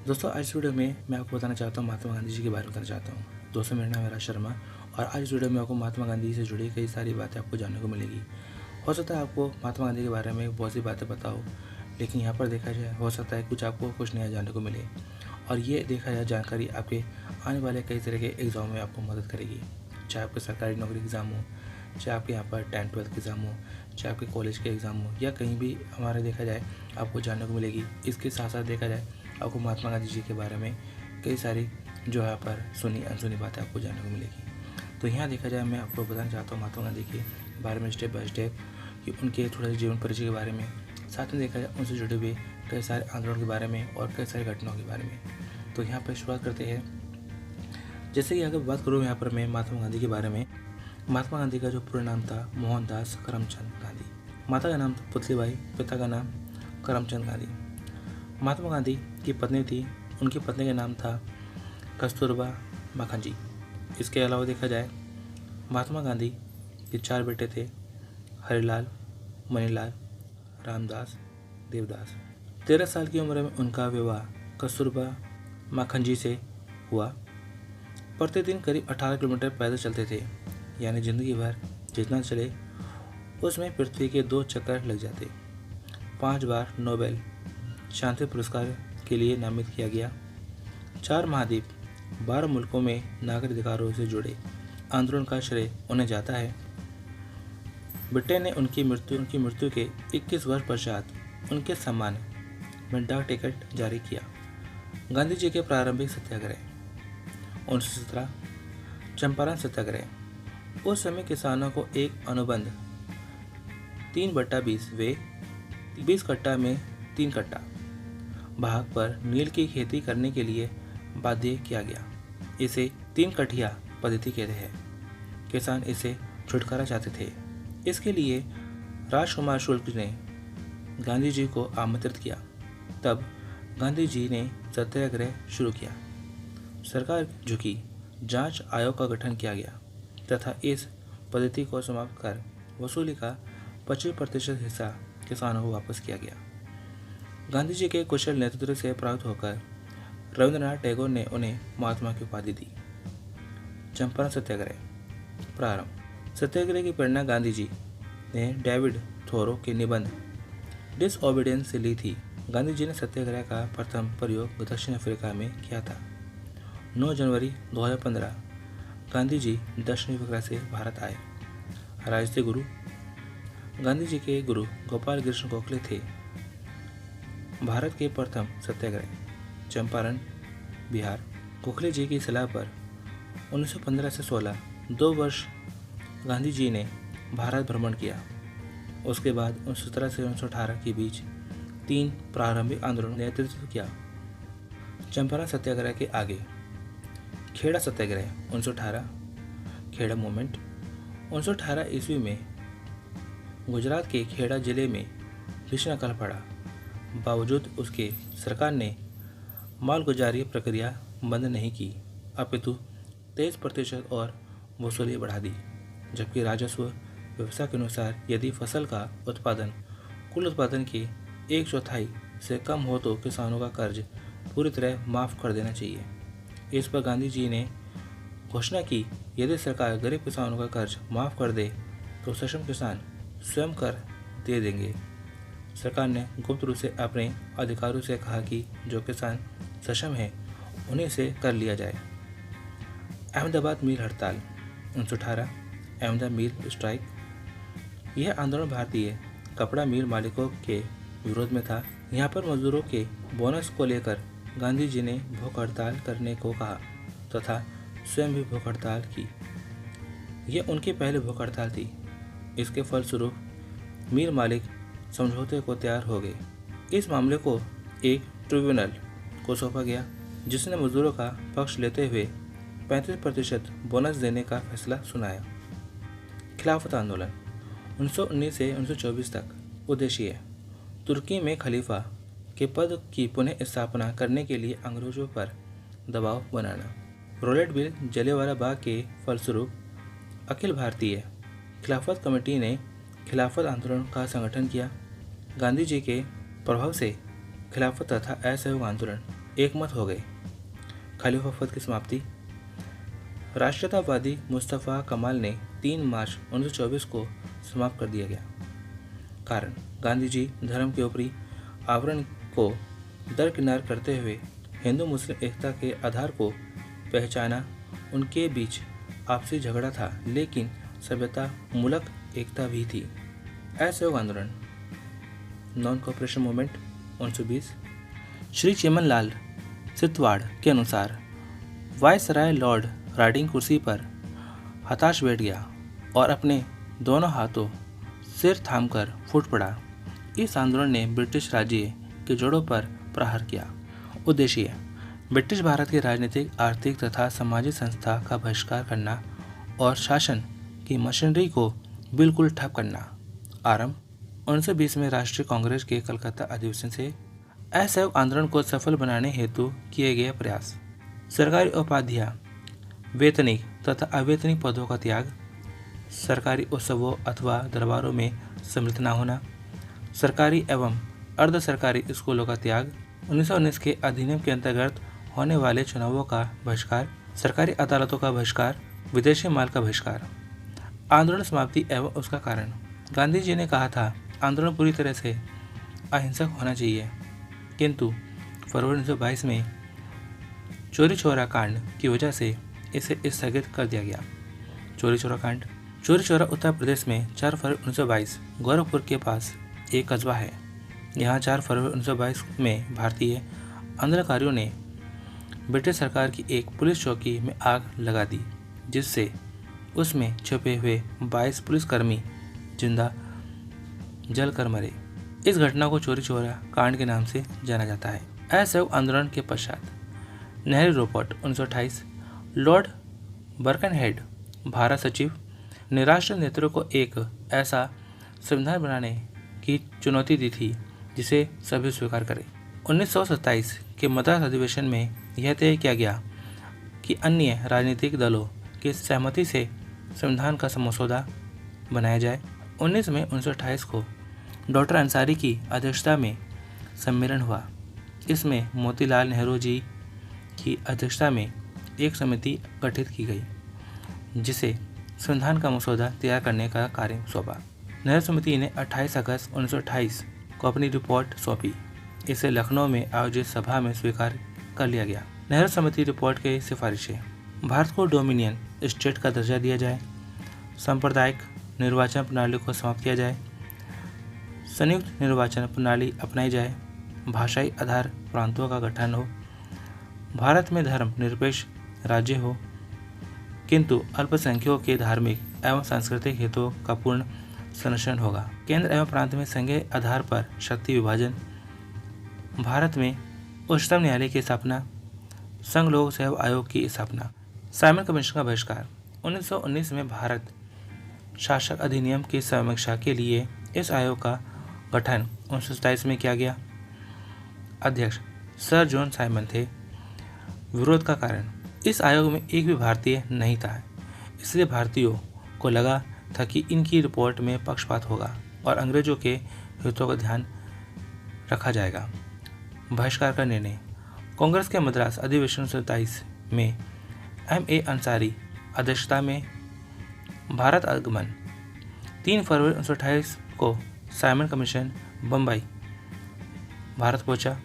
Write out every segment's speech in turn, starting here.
दोस्तों आज इस वीडियो में मैं आपको बताना चाहता हूँ महात्मा गांधी जी के बारे में बताना चाहता हूँ। दोस्तों मेरा नाम है राज शर्मा और आज इस वीडियो में आपको महात्मा गांधी से जुड़ी कई सारी बातें आपको जानने को मिलेगी। हो सकता है आपको महात्मा गांधी के बारे में बहुत सी बातें पता हो, लेकिन यहाँ पर देखा जाए हो सकता है कुछ आपको कुछ नया जानने को मिले और ये देखा जाए जानकारी आपके आने वाले कई तरह के एग्ज़ाम में आपको मदद करेगी। चाहे आपके सरकारी नौकरी एग्ज़ाम हो, चाहे आपके यहाँ पर 10th-12th के एग्ज़ाम हो, चाहे आपके कॉलेज के एग्ज़ाम हो या कहीं भी हमारे देखा जाए आपको जानने को मिलेगी। इसके साथ साथ देखा जाए आपको महात्मा गांधी जी के बारे में कई सारी जो है पर सुनी अनसुनी बातें आपको जानने को मिलेगी। तो यहाँ देखा जाए मैं आपको बताना चाहता हूँ महात्मा गांधी के बारे में स्टेप बाय स्टेप कि उनके थोड़ा जीवन परिचय के बारे में, साथ में देखा जाए उनसे जुड़े हुए कई सारे आंदोलन के बारे में और कई सारी घटनाओं के बारे में। तो यहाँ पर शुरुआत करते हैं। जैसे कि अगर बात करूँ यहाँ पर मैं महात्मा गांधी के बारे में, महात्मा गांधी का जो पूरा नाम था मोहनदास करमचंद गांधी। माता का नाम था पुतलीबाई, पिता का नाम करमचंद गांधी। महात्मा गांधी की पत्नी थी, उनकी पत्नी का नाम था कस्तूरबा माखनजी। इसके अलावा देखा जाए महात्मा गांधी के 4 बेटे थे, हरिलाल, मणिलाल, रामदास, देवदास। 13 साल की उम्र में उनका विवाह कस्तूरबा माखनजी से हुआ। प्रतिदिन करीब 18 किलोमीटर पैदल चलते थे, यानी जिंदगी भर जितना चले उसमें पृथ्वी के 2 चक्कर लग जाते। 5 बार नोबेल शांति पुरस्कार के लिए नामित किया गया। 4 महाद्वीप, 12 मुल्कों में नागरिक अधिकारों से जुड़े आंदोलन का श्रेय उन्हें जाता है। ब्रिटेन ने उनकी मृत्यु के 21 वर्ष पश्चात उनके सम्मान में डाक टिकट जारी किया। गांधी जी के प्रारंभिक सत्याग्रह 1917 चंपारण सत्याग्रह। उस समय किसानों को एक अनुबंध 3/20 व 20 कट्टा में 3 कट्टा भाग पर नील की खेती करने के लिए बाध्य किया गया। इसे 3 कठिया पद्धति कहते हैं। किसान इसे छुटकारा चाहते थे। इसके लिए राजकुमार शुक्ल ने गांधी जी को आमंत्रित किया। तब गांधी जी ने सत्याग्रह शुरू किया। सरकार झुकी, जांच आयोग का गठन किया गया तथा इस पद्धति को समाप्त कर वसूली का 25% हिस्सा किसानों को वापस किया गया। गांधी जी के कुशल नेतृत्व से प्रभावित होकर रविंद्रनाथ टैगोर ने उन्हें महात्मा की उपाधि दी। चंपारण सत्याग्रह प्रारंभ। सत्याग्रह की प्रेरणा गांधी जी ने डेविड थोरो के निबंध डिसओबीडियंस से ली थी। गांधी जी ने सत्याग्रह का प्रथम प्रयोग दक्षिण अफ्रीका में किया था। 9 जनवरी 2015 गांधी जी दक्षिण अफ्रीका से भारत आए। राजनीतिक गुरु। गांधी जी के गुरु गोपाल कृष्ण गोखले थे। भारत के प्रथम सत्याग्रह चंपारण बिहार। गोखले जी की सलाह पर 1915 से 16 2 वर्ष गांधी जी ने भारत भ्रमण किया। उसके बाद 1917 से 1918 के बीच 3 प्रारंभिक आंदोलन नेतृत्व किया। चंपारण सत्याग्रह के आगे खेड़ा सत्याग्रह 1918 खेड़ा मूवमेंट 1918 ईस्वी में गुजरात के खेड़ा जिले में भीषण अकाल पड़ा। बावजूद उसके सरकार ने मालगुजारी प्रक्रिया बंद नहीं की, अपितु 23% और वसूली बढ़ा दी। जबकि राजस्व व्यवस्था के अनुसार यदि फसल का उत्पादन कुल उत्पादन के 1/4 से कम हो तो किसानों का कर्ज पूरी तरह माफ़ कर देना चाहिए। इस पर गांधी जी ने घोषणा की, यदि सरकार गरीब किसानों का कर्ज माफ़ कर दे तो सक्षम किसान स्वयं कर दे देंगे। सरकार ने गुप्त रूप से अपने अधिकारियों से कहा कि जो किसान सक्षम है उन्हें से कर लिया जाए। अहमदाबाद मिल हड़ताल 1918 अहमदाबाद मिल स्ट्राइक। यह आंदोलन भारतीय कपड़ा मिल मालिकों के विरोध में था। यहाँ पर मजदूरों के बोनस को लेकर गांधी जी ने भूख हड़ताल करने को कहा तथा स्वयं भी भूख हड़ताल की। यह उनकी पहली भूख हड़ताल थी। इसके फलस्वरूप मिल मालिक समझौते को तैयार हो गए। इस मामले को एक ट्रिब्यूनल को सौंपा गया जिसने मजदूरों का पक्ष लेते हुए 35% बोनस देने का फैसला सुनाया। खिलाफत आंदोलन 1919 से 1924 तक। उद्देश्य तुर्की में खलीफा के पद की पुनः स्थापना करने के लिए अंग्रेजों पर दबाव बनाना। रोलेट बिल जलियांवाला बाग के फलस्वरूप अखिल भारतीय खिलाफत कमेटी ने खिलाफत आंदोलन का संगठन किया। गांधी जी के प्रभाव से खिलाफत तथा असहयोग आंदोलन एकमत हो गए। खलीफाफत की समाप्ति। राष्ट्रीयतावादी मुस्तफ़ा कमाल ने 3 मार्च 1924 को समाप्त कर दिया गया। कारण, गांधी जी धर्म के ऊपरी आवरण को दरकिनार करते हुए हिंदू मुस्लिम एकता के आधार को पहचाना। उनके बीच आपसी झगड़ा था, लेकिन सभ्यता मूलक एकता भी थी। असहयोग आंदोलन, non cooperation movement 1920। Shri chemmeen लाल सितवाड़ के अनुसार वायसराय लॉर्ड राइडिंग कुर्सी पर हताश बैठ गया और अपने दोनों हाथों सिर थामकर फूट पड़ा। इस आंदोलन ने ब्रिटिश राज्य के जोड़ों पर प्रहार किया। उद्देश्य, ब्रिटिश भारत की राजनीतिक, आर्थिक तथा सामाजिक संस्था का बहिष्कार करना और शासन की मशीनरी को बिल्कुल ठप करना। आरंभ 1920 में राष्ट्रीय कांग्रेस के कलकत्ता अधिवेशन से। असहयोग आंदोलन को सफल बनाने हेतु किए गए प्रयास। सरकारी उपाधियां, वेतनिक तथा अवेतनिक पदों का त्याग, सरकारी उत्सवों अथवा दरबारों में सम्मिलित न होना, सरकारी एवं अर्ध सरकारी स्कूलों का त्याग, 1919 के अधिनियम के अंतर्गत होने वाले चुनावों का बहिष्कार, सरकारी अदालतों का बहिष्कार, विदेशी माल का बहिष्कार। आंदोलन समाप्ति एवं उसका कारण। गांधी जी ने कहा था आंदोलन पूरी तरह से अहिंसक होना चाहिए, किंतु फरवरी 1922 में चोरी चौरा कांड की वजह से इसे स्थगित कर दिया गया। चोरी चौरा कांड। चोरी चौरा उत्तर प्रदेश में 4 फरवरी 1922 गोरखपुर के पास एक कस्बा है। यहाँ 4 फरवरी 1922 में भारतीय आंदोलनकारियों ने ब्रिटिश सरकार की एक पुलिस चौकी में आग लगा दी, जिससे उसमें छुपे हुए 22 पुलिसकर्मी जिंदा जलकर मरे। इस घटना को चोरी चौरा कांड के नाम से जाना जाता है। असहयोग आंदोलन के पश्चात Nehru report 1928। Lord Birkenhead Bharat सचिव ने राष्ट्रीय नेतृत्व को एक ऐसा संविधान बनाने की चुनौती दी थी जिसे सभी स्वीकार करें। 1927 के मद्रास अधिवेशन में यह तय किया गया कि अन्य राजनीतिक दलों की सहमति से संविधान का मसौदा बनाया जाए। 19 मई 1928 को डॉक्टर अंसारी की अध्यक्षता में सम्मेलन हुआ। इसमें मोतीलाल नेहरू जी की अध्यक्षता में एक समिति गठित की गई, जिसे संविधान का मसौदा तैयार करने का कार्य सौंपा। नेहरू समिति ने 28 अगस्त 1928 को अपनी रिपोर्ट सौंपी। इसे लखनऊ में आयोजित सभा में स्वीकार कर लिया गया। नेहरू समिति रिपोर्ट की सिफारिशें। भारत को डोमिनियन स्टेट का दर्जा दिया जाए, सांप्रदायिक निर्वाचन प्रणाली को समाप्त किया जाए, संयुक्त निर्वाचन प्रणाली अपनाई जाए, भाषाई आधार प्रांतों का गठन हो, भारत में धर्म निरपेक्ष राज्य हो, किंतु अल्पसंख्यकों के धार्मिक एवं सांस्कृतिक हितों का पूर्ण संरक्षण होगा। केंद्र एवं प्रांत में संघीय आधार पर शक्ति विभाजन, भारत में उच्चतम न्यायालय की स्थापना, संघ लोक सेवा आयोग की स्थापना। साइमन कमीशन का बहिष्कार। 1919 में भारत शासक अधिनियम की समीक्षा के लिए इस आयोग का गठन 1927 में किया गया। अध्यक्ष सर जॉन साइमन थे। विरोध का कारण, इस आयोग में एक भी भारतीय नहीं था, इसलिए भारतीयों को लगा था कि इनकी रिपोर्ट में पक्षपात होगा और अंग्रेजों के हितों का ध्यान रखा जाएगा। बहिष्कार का निर्णय। कांग्रेस के मद्रास अधिवेशन 1927 में M.A. अंसारी अध्यक्षता में भारत आगमन। 3 फरवरी 1928 को साइमन कमीशन बम्बई भारत पहुंचा।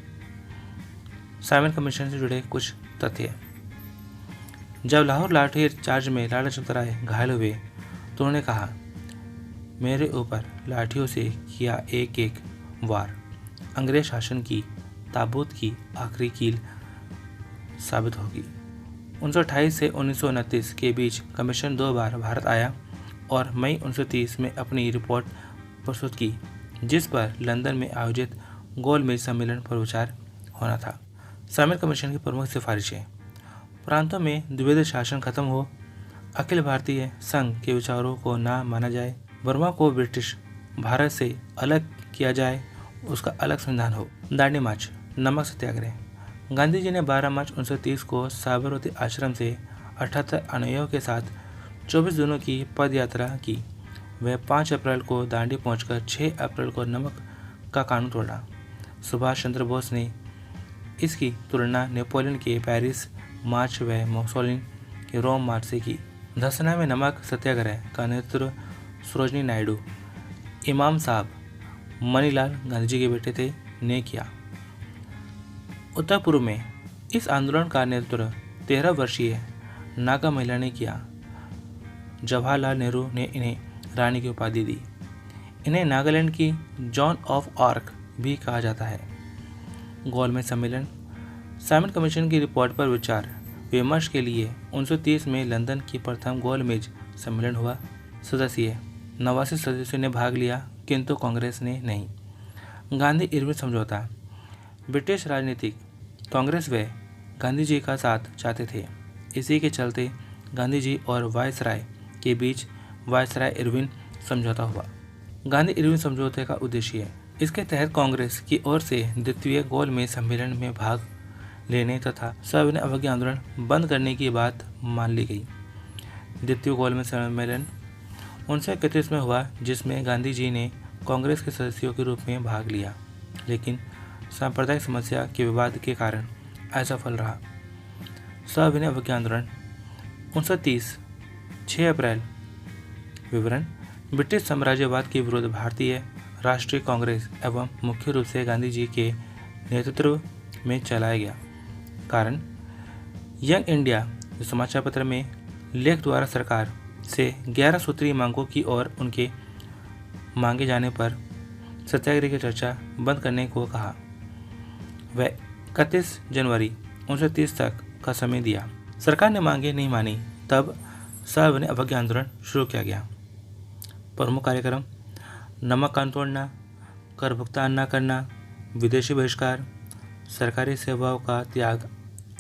साइमन कमीशन से जुड़े कुछ तथ्य। जब लाहौर लाठी चार्ज में लाला लजपत राय घायल हुए तो उन्होंने कहा, मेरे ऊपर लाठियों से किया एक एक वार अंग्रेज शासन की ताबूत की आखिरी कील साबित होगी। 1928 से 1929 के बीच कमीशन 2 बार भारत आया और मई 1930 में अपनी रिपोर्ट प्रस्तुत की, जिस पर लंदन में आयोजित गोलमेज सम्मेलन पर विचार होना था। साइमन कमीशन की प्रमुख सिफारिशें। प्रांतों में द्विवेद शासन खत्म हो, अखिल भारतीय संघ के विचारों को ना माना जाए, बर्मा को ब्रिटिश भारत से अलग किया जाए, उसका अलग संविधान हो। दांडी मार्च, नमक सत्याग्रह। गांधी जी ने 12 मार्च 1930 को साबरमती आश्रम से 78 अनुयायियों के साथ 24 दिनों की पद यात्रा की। वह 5 अप्रैल को दांडी पहुंचकर 6 अप्रैल को नमक का कानून तोड़ा। सुभाष चंद्र बोस ने इसकी तुलना नेपोलियन के पेरिस मार्च व मुसोलिनी के रोम मार्च से की। धसना में नमक सत्याग्रह का नेतृत्व सरोजनी नायडू, इमाम साहब मनीलाल गांधी जी के बेटे थे, ने किया। उत्तर पूर्व में इस आंदोलन का नेतृत्व 13 वर्षीय नागा महिला ने किया। जवाहरलाल नेहरू ने इन्हें रानी की उपाधि दी। इन्हें नागालैंड की जॉन ऑफ आर्क भी कहा जाता है। गोलमेज सम्मेलन साइमन कमीशन की रिपोर्ट पर विचार विमर्श के लिए 1930 में लंदन की प्रथम गोलमेज सम्मेलन हुआ। सदस्य 89 सदस्यों ने भाग लिया, किंतु कांग्रेस ने नहीं। गांधी इरविन समझौता ब्रिटिश राजनीतिक कांग्रेस व गांधी जी का साथ चाहते थे। इसी के चलते गांधी जी और वायसराय के बीच वायसराय इरविन समझौता हुआ। गांधी इरविन समझौते का उद्देश्य इसके तहत कांग्रेस की ओर से द्वितीय गोलमेज सम्मेलन में भाग लेने तथा सविनय अवज्ञा आंदोलन बंद करने की बात मान ली गई। द्वितीय गोलमेज सम्मेलन 1931 में हुआ, जिसमें गांधी जी ने कांग्रेस के सदस्यों के रूप में भाग लिया, लेकिन सांप्रदायिक समस्या के विवाद के कारण असफल रहा। सविनय अवज्ञा आंदोलन 1930 6 अप्रैल। विवरण ब्रिटिश साम्राज्यवाद के विरुद्ध भारतीय राष्ट्रीय कांग्रेस एवं मुख्य रूप से गांधी जी के नेतृत्व में चलाया गया। कारण यंग इंडिया समाचार पत्र में लेख द्वारा सरकार से 11 सूत्रीय मांगों की और उनके मांगे जाने पर सत्याग्रह की चर्चा बंद करने को कहा। वह 31 जनवरी 1930 तक का समय दिया। सरकार ने मांगे नहीं मानी, तब सविनय अवज्ञा आंदोलन शुरू किया गया। प्रमुख कार्यक्रम नमक कानून तोड़ना, कर भुगतान न करना, विदेशी बहिष्कार, सरकारी सेवाओं का त्याग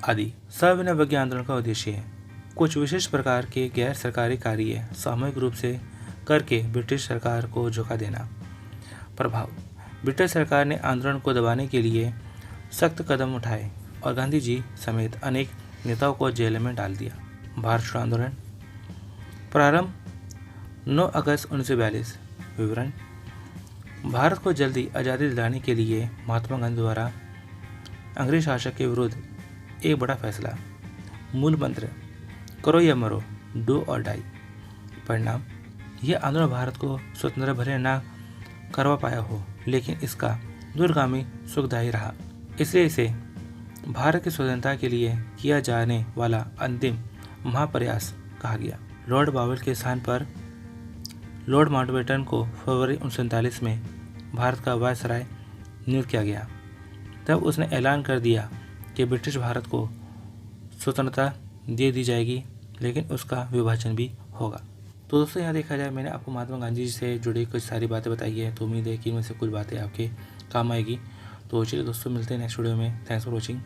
आदि। सविनय अवज्ञा आंदोलन का उद्देश्य है कुछ विशेष प्रकार के गैर सरकारी कार्य सामूहिक रूप से करके ब्रिटिश सरकार को झुका देना। प्रभाव ब्रिटिश सरकार ने आंदोलन को दबाने के लिए सख्त कदम उठाए और गांधी जी समेत अनेक नेताओं को जेल में डाल दिया। भारत छोड़ो आंदोलन प्रारंभ 9 अगस्त 1942। विवरण भारत को जल्दी आज़ादी दिलाने के लिए महात्मा गांधी द्वारा अंग्रेज शासक के विरुद्ध एक बड़ा फैसला। मूल मंत्र करो या मरो, डू और डाई। परिणाम यह आंदोलन भारत को स्वतंत्र भले न करवा पाया हो, लेकिन इसका दूरगामी सुखदायी रहा। इसलिए इसे भारत की स्वतंत्रता के लिए किया जाने वाला अंतिम महाप्रयास कहा गया। लॉर्ड बावेल के स्थान पर लॉर्ड माउंटबेटन को फरवरी 1947 में भारत का वायसराय नियुक्त किया गया। तब उसने ऐलान कर दिया कि ब्रिटिश भारत को स्वतंत्रता दे दी जाएगी, लेकिन उसका विभाजन भी होगा। तो दोस्तों, यहाँ देखा जाए मैंने आपको महात्मा गांधी जी से जुड़ी कुछ सारी बातें बताई है, तो उम्मीद है कि इनमें से कुछ बातें आपके काम आएगी। तो चलिए दोस्तों, मिलते हैं नेक्स्ट वीडियो में। Thanks for watching.